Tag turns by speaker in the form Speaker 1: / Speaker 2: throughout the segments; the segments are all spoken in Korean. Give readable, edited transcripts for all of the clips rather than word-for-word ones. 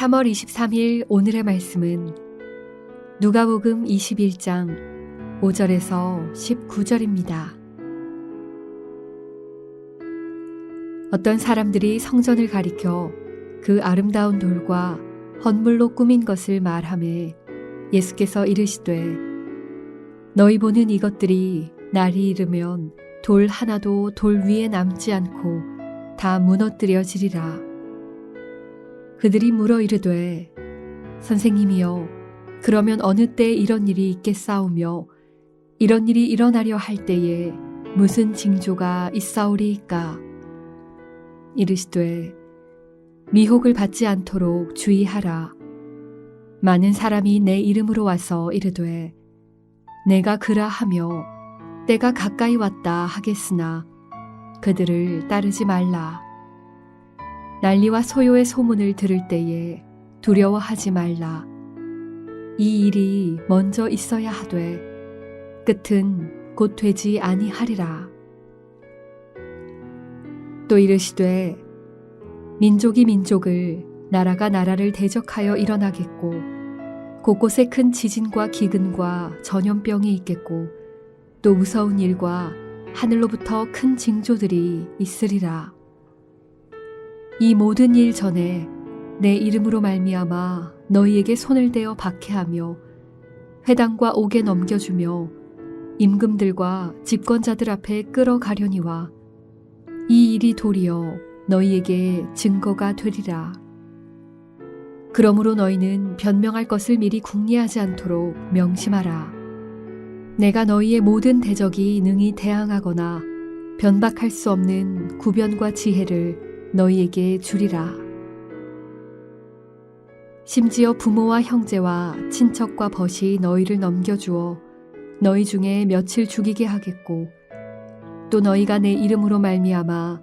Speaker 1: 3월 23일 오늘의 말씀은 누가복음 21장 5절에서 19절입니다. 어떤 사람들이 성전을 가리켜 그 아름다운 돌과 헌물로 꾸민 것을 말하매 예수께서 이르시되 너희 보는 이것들이 날이 이르면 돌 하나도 돌 위에 남지 않고 다 무너뜨려지리라. 그들이 물어 이르되 선생님이여 그러면 어느 때에 이런 일이 있겠사오며 이런 일이 일어나려 할 때에 무슨 징조가 있사오리이까? 이르시되 미혹을 받지 않도록 주의하라. 많은 사람이 내 이름으로 와서 이르되 내가 그라 하며 때가 가까이 왔다 하겠으나 그들을 따르지 말라. 난리와 소요의 소문을 들을 때에 두려워하지 말라. 이 일이 먼저 있어야 하되 끝은 곧 되지 아니하리라. 또 이르시되 민족이 민족을 나라가 나라를 대적하여 일어나겠고 곳곳에 큰 지진과 기근과 전염병이 있겠고 또 무서운 일과 하늘로부터 큰 징조들이 있으리라. 이 모든 일 전에 내 이름으로 말미암아 너희에게 손을 대어 박해하며 회당과 옥에 넘겨주며 임금들과 집권자들 앞에 끌어가려니와 이 일이 도리어 너희에게 증거가 되리라. 그러므로 너희는 변명할 것을 미리 궁리하지 않도록 명심하라. 내가 너희의 모든 대적이 능히 대항하거나 변박할 수 없는 구변과 지혜를 너희에게 주리라. 심지어 부모와 형제와 친척과 벗이 너희를 넘겨주어 너희 중에 며칠 죽이게 하겠고 또 너희가 내 이름으로 말미암아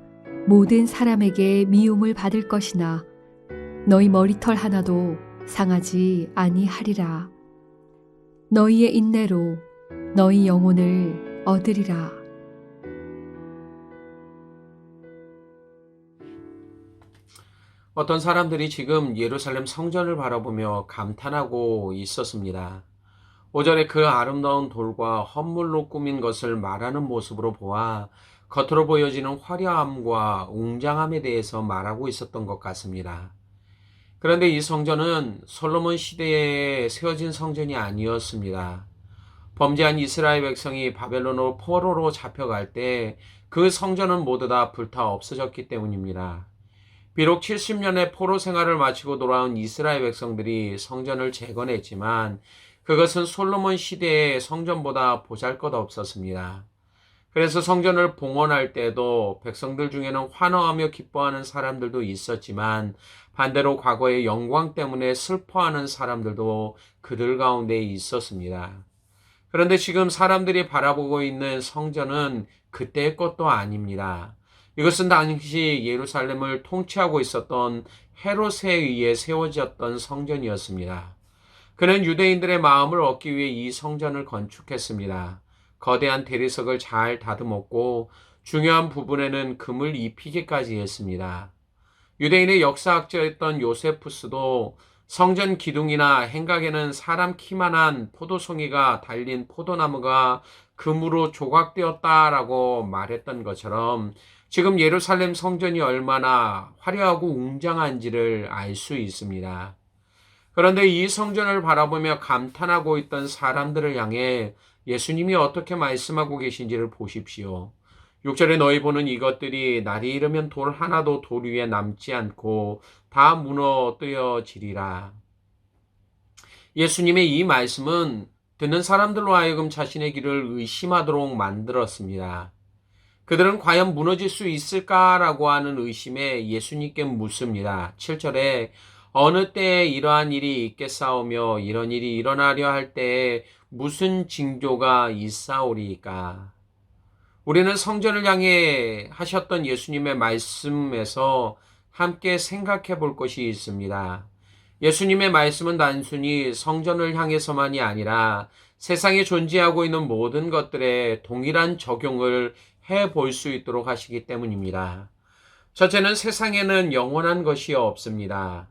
Speaker 1: 모든 사람에게 미움을 받을 것이나 너희 머리털 하나도 상하지 아니하리라. 너희의 인내로 너희 영혼을 얻으리라.
Speaker 2: 어떤 사람들이 지금 예루살렘 성전을 바라보며 감탄하고 있었습니다. 5절에 그 아름다운 돌과 헌물로 꾸민 것을 말하는 모습으로 보아 겉으로 보여지는 화려함과 웅장함에 대해서 말하고 있었던 것 같습니다. 그런데 이 성전은 솔로몬 시대에 세워진 성전이 아니었습니다. 범죄한 이스라엘 백성이 바벨론으로 포로로 잡혀갈 때 그 성전은 모두 다 불타 없어졌기 때문입니다. 비록 70년의 포로 생활을 마치고 돌아온 이스라엘 백성들이 성전을 재건했지만 그것은 솔로몬 시대의 성전보다 보잘것없었습니다. 그래서 성전을 봉헌할 때도 백성들 중에는 환호하며 기뻐하는 사람들도 있었지만 반대로 과거의 영광 때문에 슬퍼하는 사람들도 그들 가운데 있었습니다. 그런데 지금 사람들이 바라보고 있는 성전은 그때의 것도 아닙니다. 이것은 당시 예루살렘을 통치하고 있었던 헤롯에 의해 세워졌던 성전이었습니다. 그는 유대인들의 마음을 얻기 위해 이 성전을 건축했습니다. 거대한 대리석을 잘 다듬었고 중요한 부분에는 금을 입히기까지 했습니다. 유대인의 역사학자였던 요세푸스도 성전 기둥이나 행각에는 사람 키만한 포도송이가 달린 포도나무가 금으로 조각되었다라고 말했던 것처럼 지금 예루살렘 성전이 얼마나 화려하고 웅장한지를 알 수 있습니다. 그런데 이 성전을 바라보며 감탄하고 있던 사람들을 향해 예수님이 어떻게 말씀하고 계신지를 보십시오. 6절에 너희 보는 이것들이 날이 이르면 돌 하나도 돌 위에 남지 않고 다 무너뜨려지리라. 예수님의 이 말씀은 듣는 사람들로 하여금 자신의 길을 의심하도록 만들었습니다. 그들은 과연 무너질 수 있을까라고 하는 의심에 예수님께 묻습니다. 7절에 어느 때에 이러한 일이 있겠사오며 이런 일이 일어나려 할 때에 무슨 징조가 있사오리이까? 우리는 성전을 향해 하셨던 예수님의 말씀에서 함께 생각해 볼 것이 있습니다. 예수님의 말씀은 단순히 성전을 향해서만이 아니라 세상에 존재하고 있는 모든 것들에 동일한 적용을 해 볼 수 있도록 하시기 때문입니다. 첫째는 세상에는 영원한 것이 없습니다.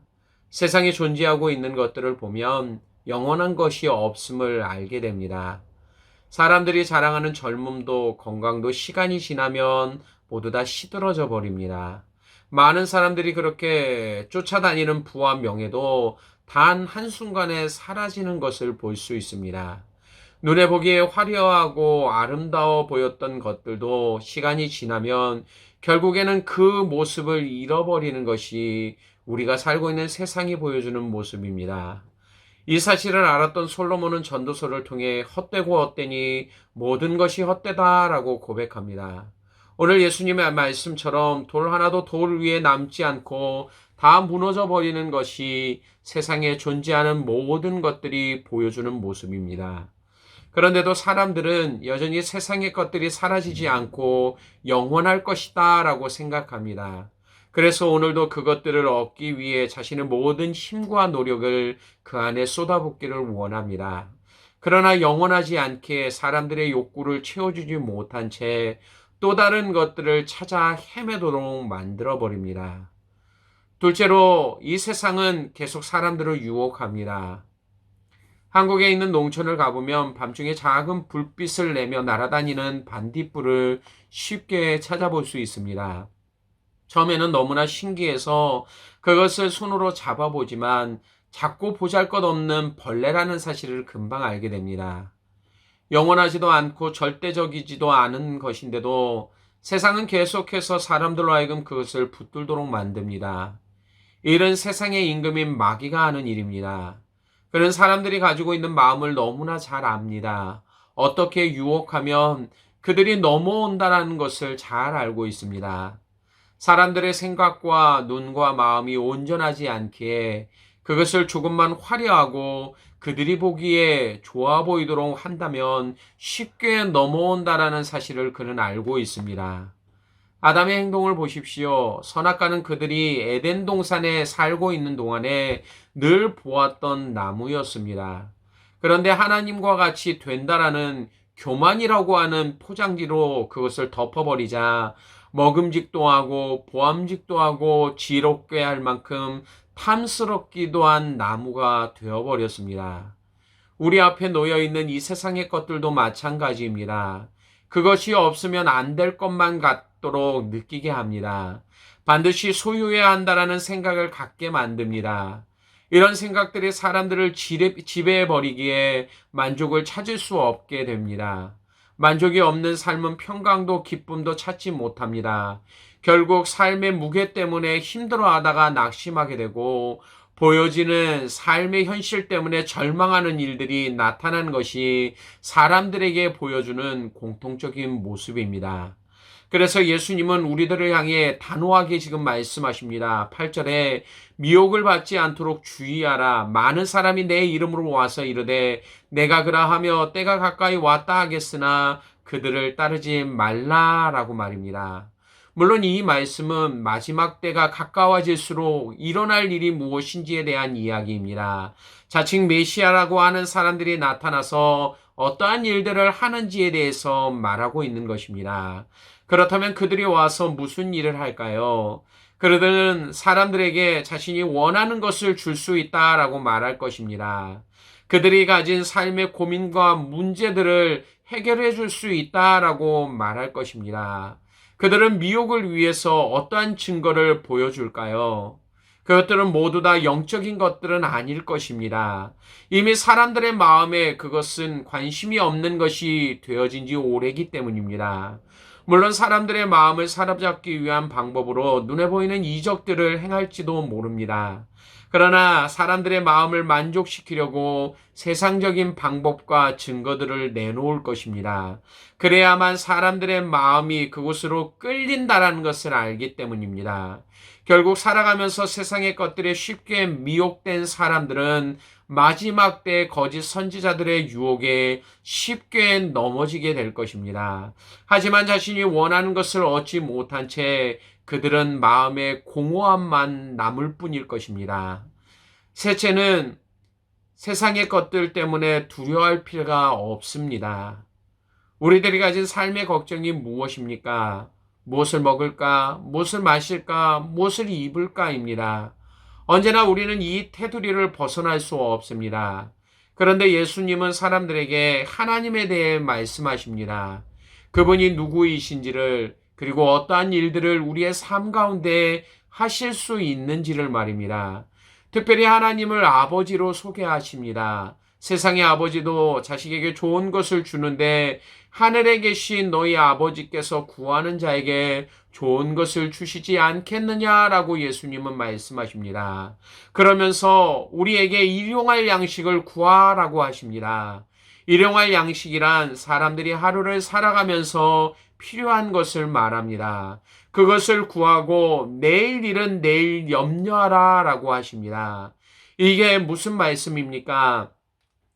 Speaker 2: 세상에 존재하고 있는 것들을 보면 영원한 것이 없음을 알게 됩니다. 사람들이 자랑하는 젊음도 건강도 시간이 지나면 모두 다 시들어져 버립니다. 많은 사람들이 그렇게 쫓아다니는 부와 명예도 단 한순간에 사라지는 것을 볼 수 있습니다. 눈에 보기에 화려하고 아름다워 보였던 것들도 시간이 지나면 결국에는 그 모습을 잃어버리는 것이 우리가 살고 있는 세상이 보여주는 모습입니다. 이 사실을 알았던 솔로몬은 전도서를 통해 헛되고 헛되니 모든 것이 헛되다라고 고백합니다. 오늘 예수님의 말씀처럼 돌 하나도 돌 위에 남지 않고 다 무너져 버리는 것이 세상에 존재하는 모든 것들이 보여주는 모습입니다. 그런데도 사람들은 여전히 세상의 것들이 사라지지 않고 영원할 것이다 라고 생각합니다. 그래서 오늘도 그것들을 얻기 위해 자신의 모든 힘과 노력을 그 안에 쏟아붓기를 원합니다. 그러나 영원하지 않게 사람들의 욕구를 채워주지 못한 채 또 다른 것들을 찾아 헤매도록 만들어버립니다. 둘째로 이 세상은 계속 사람들을 유혹합니다. 한국에 있는 농촌을 가보면 밤중에 작은 불빛을 내며 날아다니는 반딧불을 쉽게 찾아볼 수 있습니다. 처음에는 너무나 신기해서 그것을 손으로 잡아보지만 작고 보잘것없는 벌레라는 사실을 금방 알게 됩니다. 영원하지도 않고 절대적이지도 않은 것인데도 세상은 계속해서 사람들로 하여금 그것을 붙들도록 만듭니다. 이 일은 세상의 임금인 마귀가 하는 일입니다. 그는 사람들이 가지고 있는 마음을 너무나 잘 압니다. 어떻게 유혹하면 그들이 넘어온다는 것을 잘 알고 있습니다. 사람들의 생각과 눈과 마음이 온전하지 않기에 그것을 조금만 화려하고 그들이 보기에 좋아 보이도록 한다면 쉽게 넘어온다라는 사실을 그는 알고 있습니다. 아담의 행동을 보십시오. 선악과는 그들이 에덴 동산에 살고 있는 동안에 늘 보았던 나무였습니다. 그런데 하나님과 같이 된다라는 교만이라고 하는 포장지로 그것을 덮어버리자 먹음직도 하고 보암직도 하고 지롭게 할 만큼 탐스럽기도 한 나무가 되어버렸습니다. 우리 앞에 놓여 있는 이 세상의 것들도 마찬가지입니다. 그것이 없으면 안 될 것만 같도록 느끼게 합니다. 반드시 소유해야 한다라는 생각을 갖게 만듭니다. 이런 생각들이 사람들을 지배해버리기에 만족을 찾을 수 없게 됩니다. 만족이 없는 삶은 평강도 기쁨도 찾지 못합니다. 결국 삶의 무게 때문에 힘들어하다가 낙심하게 되고 보여지는 삶의 현실 때문에 절망하는 일들이 나타나는 것이 사람들에게 보여주는 공통적인 모습입니다. 그래서 예수님은 우리들을 향해 단호하게 지금 말씀하십니다. 8절에 미혹을 받지 않도록 주의하라. 많은 사람이 내 이름으로 와서 이르되 내가 그라하며 때가 가까이 왔다 하겠으나 그들을 따르지 말라라고 말입니다. 물론 이 말씀은 마지막 때가 가까워질수록 일어날 일이 무엇인지에 대한 이야기입니다. 자칭 메시아라고 하는 사람들이 나타나서 어떠한 일들을 하는지에 대해서 말하고 있는 것입니다. 그렇다면 그들이 와서 무슨 일을 할까요? 그들은 사람들에게 자신이 원하는 것을 줄 수 있다라고 말할 것입니다. 그들이 가진 삶의 고민과 문제들을 해결해 줄 수 있다라고 말할 것입니다. 그들은 미혹을 위해서 어떠한 증거를 보여줄까요? 그것들은 모두 다 영적인 것들은 아닐 것입니다. 이미 사람들의 마음에 그것은 관심이 없는 것이 되어진 지 오래기 때문입니다. 물론 사람들의 마음을 사로잡기 위한 방법으로 눈에 보이는 이적들을 행할지도 모릅니다. 그러나 사람들의 마음을 만족시키려고 세상적인 방법과 증거들을 내놓을 것입니다. 그래야만 사람들의 마음이 그곳으로 끌린다라는 것을 알기 때문입니다. 결국 살아가면서 세상의 것들에 쉽게 미혹된 사람들은 마지막 때 거짓 선지자들의 유혹에 쉽게 넘어지게 될 것입니다. 하지만 자신이 원하는 것을 얻지 못한 채 그들은 마음의 공허함만 남을 뿐일 것입니다. 셋째는 세상의 것들 때문에 두려워할 필요가 없습니다. 우리들이 가진 삶의 걱정이 무엇입니까? 무엇을 먹을까? 무엇을 마실까? 무엇을 입을까입니다. 언제나 우리는 이 테두리를 벗어날 수 없습니다. 그런데 예수님은 사람들에게 하나님에 대해 말씀하십니다. 그분이 누구이신지를, 그리고 어떠한 일들을 우리의 삶 가운데 하실 수 있는지를 말입니다. 특별히 하나님을 아버지로 소개하십니다. 세상의 아버지도 자식에게 좋은 것을 주는데 하늘에 계신 너희 아버지께서 구하는 자에게 좋은 것을 주시지 않겠느냐라고 예수님은 말씀하십니다. 그러면서 우리에게 일용할 양식을 구하라고 하십니다. 일용할 양식이란 사람들이 하루를 살아가면서 필요한 것을 말합니다. 그것을 구하고 내일 일은 내일 염려하라 라고 하십니다. 이게 무슨 말씀입니까?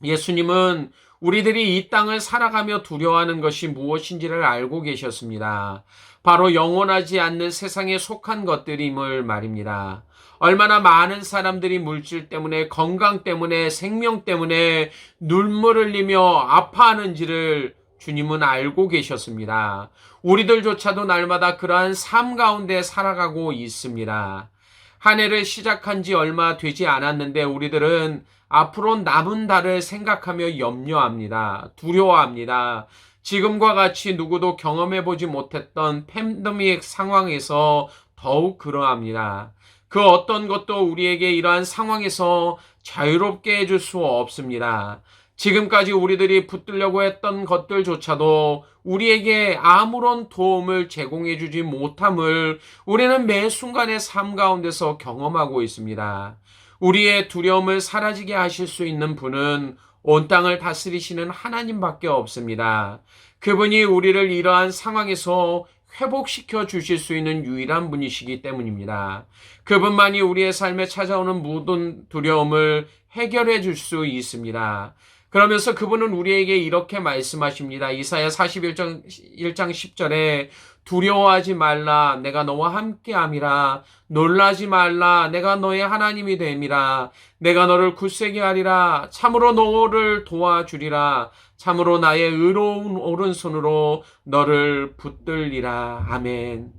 Speaker 2: 예수님은 우리들이 이 땅을 살아가며 두려워하는 것이 무엇인지를 알고 계셨습니다. 바로 영원하지 않는 세상에 속한 것들임을 말입니다. 얼마나 많은 사람들이 물질 때문에, 건강 때문에, 생명 때문에 눈물 흘리며 아파하는지를 주님은 알고 계셨습니다. 우리들조차도 날마다 그러한 삶 가운데 살아가고 있습니다. 한 해를 시작한 지 얼마 되지 않았는데 우리들은 앞으로 남은 달을 생각하며 염려합니다. 두려워합니다. 지금과 같이 누구도 경험해보지 못했던 팬데믹 상황에서 더욱 그러합니다. 그 어떤 것도 우리에게 이러한 상황에서 자유롭게 해줄 수 없습니다. 지금까지 우리들이 붙들려고 했던 것들조차도 우리에게 아무런 도움을 제공해주지 못함을 우리는 매 순간의 삶 가운데서 경험하고 있습니다. 우리의 두려움을 사라지게 하실 수 있는 분은 온 땅을 다스리시는 하나님밖에 없습니다. 그분이 우리를 이러한 상황에서 회복시켜 주실 수 있는 유일한 분이시기 때문입니다. 그분만이 우리의 삶에 찾아오는 모든 두려움을 해결해 줄 수 있습니다. 그러면서 그분은 우리에게 이렇게 말씀하십니다. 이사야 41장 10절에 두려워하지 말라, 내가 너와 함께함이라. 놀라지 말라, 내가 너의 하나님이 됨이라. 내가 너를 굳세게 하리라. 참으로 너를 도와주리라. 참으로 나의 의로운 오른손으로 너를 붙들리라. 아멘.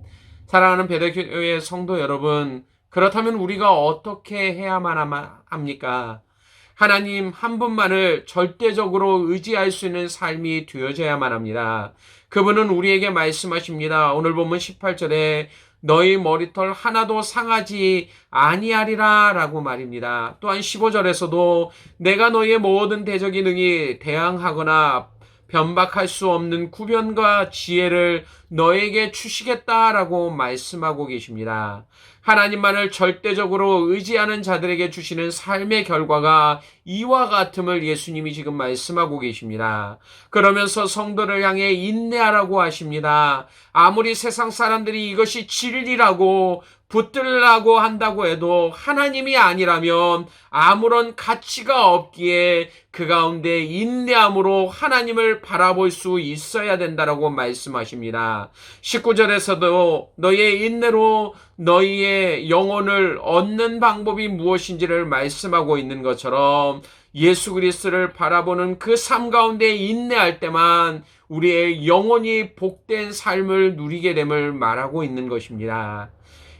Speaker 2: 사랑하는 베델교회 성도 여러분, 그렇다면 우리가 어떻게 해야만 합니까? 하나님 한 분만을 절대적으로 의지할 수 있는 삶이 되어져야만 합니다. 그분은 우리에게 말씀하십니다. 오늘 본문 18절에 너희 머리털 하나도 상하지 아니하리라 라고 말입니다. 또한 15절에서도 내가 너희의 모든 대적이 능히 대항하거나 변박할 수 없는 구변과 지혜를 너에게 주시겠다라고 말씀하고 계십니다. 하나님만을 절대적으로 의지하는 자들에게 주시는 삶의 결과가 이와 같음을 예수님이 지금 말씀하고 계십니다. 그러면서 성도를 향해 인내하라고 하십니다. 아무리 세상 사람들이 이것이 진리라고 붙들라고 한다고 해도 하나님이 아니라면 아무런 가치가 없기에 그 가운데 인내함으로 하나님을 바라볼 수 있어야 된다라고 말씀하십니다. 19절에서도 너희의 인내로 너희의 영혼을 얻는 방법이 무엇인지를 말씀하고 있는 것처럼 예수 그리스도를 바라보는 그 삶 가운데 인내할 때만 우리의 영혼이 복된 삶을 누리게 됨을 말하고 있는 것입니다.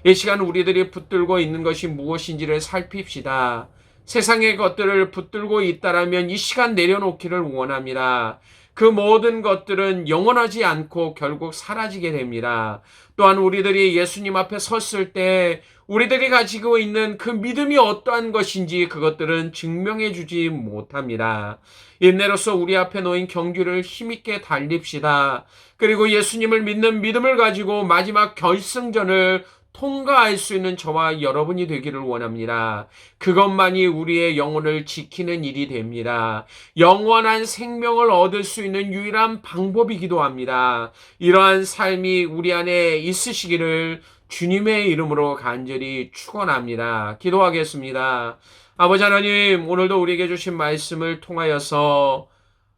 Speaker 2: 이 시간 우리들이 붙들고 있는 것이 무엇인지를 살핍시다. 세상의 것들을 붙들고 있다라면 이 시간 내려놓기를 원합니다. 그 모든 것들은 영원하지 않고 결국 사라지게 됩니다. 또한 우리들이 예수님 앞에 섰을 때 우리들이 가지고 있는 그 믿음이 어떠한 것인지 그것들은 증명해 주지 못합니다. 인내로서 우리 앞에 놓인 경주를 힘있게 달립시다. 그리고 예수님을 믿는 믿음을 가지고 마지막 결승전을 통과할 수 있는 저와 여러분이 되기를 원합니다. 그것만이 우리의 영혼을 지키는 일이 됩니다. 영원한 생명을 얻을 수 있는 유일한 방법이기도 합니다. 이러한 삶이 우리 안에 있으시기를 주님의 이름으로 간절히 축원합니다. 기도하겠습니다. 아버지 하나님, 오늘도 우리에게 주신 말씀을 통하여서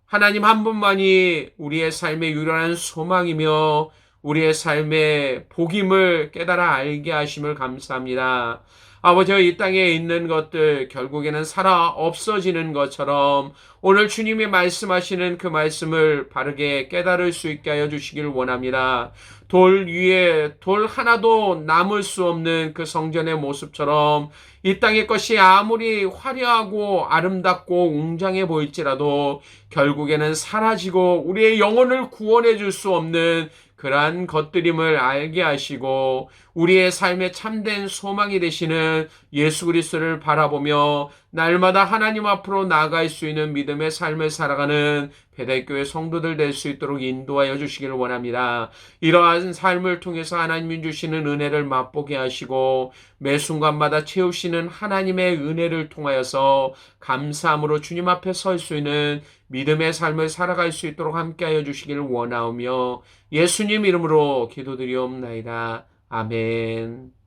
Speaker 2: 하나님 한 분만이 우리의 삶의 유일한 소망이며 우리의 삶의 복임을 깨달아 알게 하심을 감사합니다. 아버지여, 이 땅에 있는 것들 결국에는 살아 없어지는 것처럼 오늘 주님이 말씀하시는 그 말씀을 바르게 깨달을 수 있게 하여 주시길 원합니다. 돌 위에 돌 하나도 남을 수 없는 그 성전의 모습처럼 이 땅의 것이 아무리 화려하고 아름답고 웅장해 보일지라도 결국에는 사라지고 우리의 영혼을 구원해 줄 수 없는 그러한 것들임을 알게 하시고 우리의 삶의 참된 소망이 되시는 예수 그리스도를 바라보며 날마다 하나님 앞으로 나아갈 수 있는 믿음의 삶을 살아가는 배달교회 성도들 될 수 있도록 인도하여 주시기를 원합니다. 이러한 삶을 통해서 하나님이 주시는 은혜를 맛보게 하시고 매 순간마다 채우시는 하나님의 은혜를 통하여서 감사함으로 주님 앞에 설 수 있는 믿음의 삶을 살아갈 수 있도록 함께하여 주시기를 원하오며 예수님 이름으로 기도드리옵나이다. 아멘.